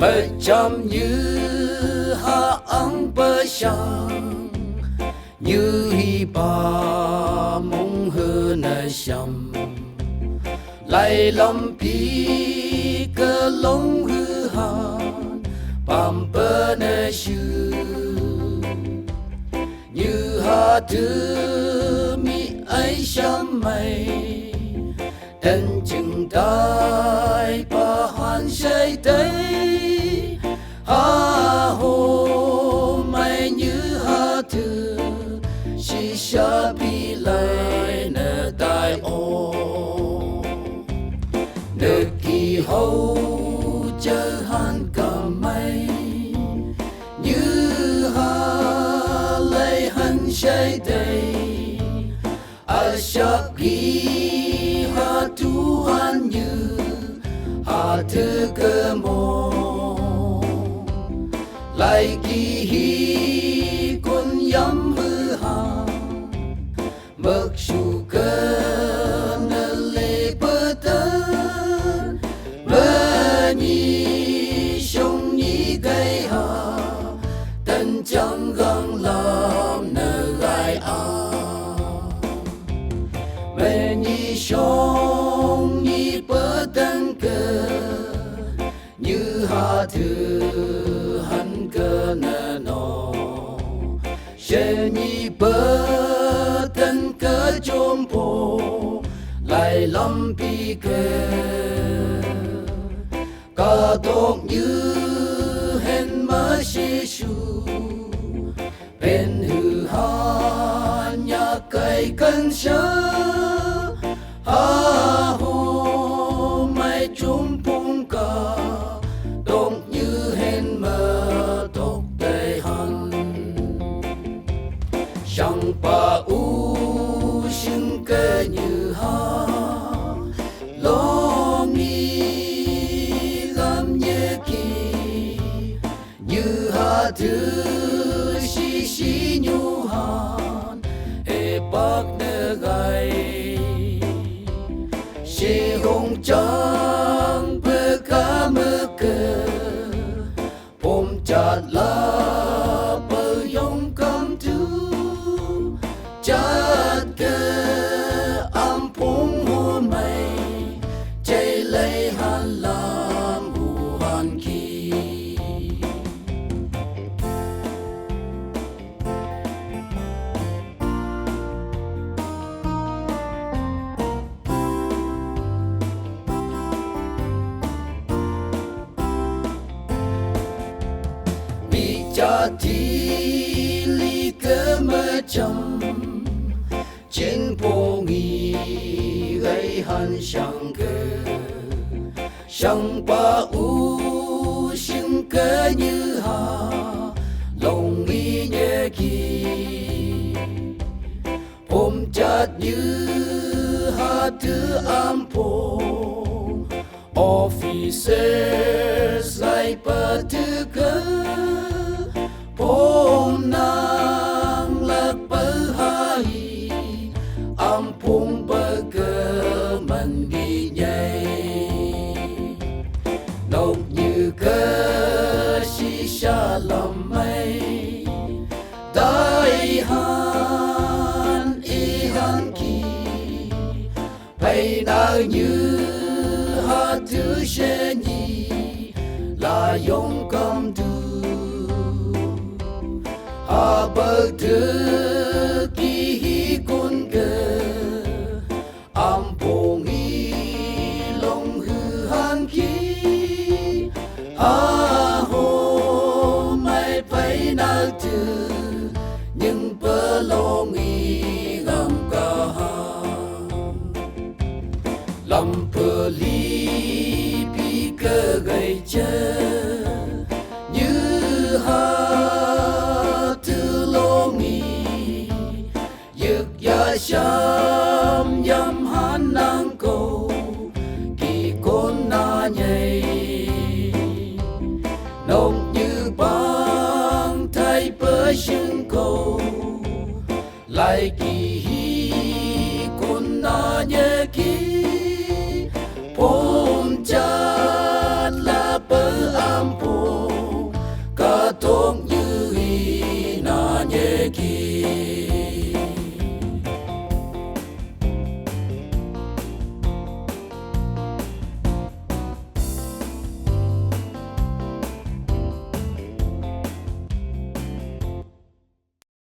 Macam như ha ang pasang như hi ba mong hơ na sham lại lâm pi cơ long hư han bam bơ na shu như ha thứ mi ai sham mai dan chừng tai ba han say tay ha hồ mai như ha thứ chỉ xa bi lại nợ tai ô nợ kỳ hậu chờ han cả mây như ha lấy han say đây a xa kỳ ha tu han như ha thứ cơ mô lại kỳ hi con yam hư ha mực su cơ nơ lê bơ tơ mơ nhi sông nhi gây ha tân chẳng găng làm nơ gai a mơ nhi sông nhi bơ tân cơ như ha thứ cơ nơ nô sẽ nhi bơ tân cơ chôm bồ lại lâm pi cơ cả tốt như hẹn mơ xê su bên hư ha nhà cây cân sơ ha hồ mai chôm bông cả tốt như hẹn mơ chẳng pa u sinh cơ như ha lo mi gam nhẹ kỳ như ha thứ si nhu han e bạc nơ gai si hong chang bơ ca mơ cơ bom chặt la bơ yong cam tu chát cơ am phong hồ mây chạy lấy han lam hu han ki mi cha ti li cơ mơ chăm trên phố nghỉ gây hàn sang ba u sinh cơ như hà lòng nghi nhẹ kỳ ôm chặt như hà thứ am phố officers lại bờ thứ cơ ôm nàng lạc bờ hai ampun bơ mình ghi nhây nộp như cơ si xa lòng mây tai han y han kỳ bay nào như ha thứ sẽ nhì là yong cầm tu ha bơ thứ kỳ hi con cơ ampong ilong hư han ki ha hồ mai phải na từ nhưng bơ long y gam ca ha lâm bơ li pi cơ gây chơ như ha từ long y dược ya sham yam han nang cầu kỳ con na nhảy nông như băng thay bơ sương cầu lại kỳ hi con na nhẹ kỳ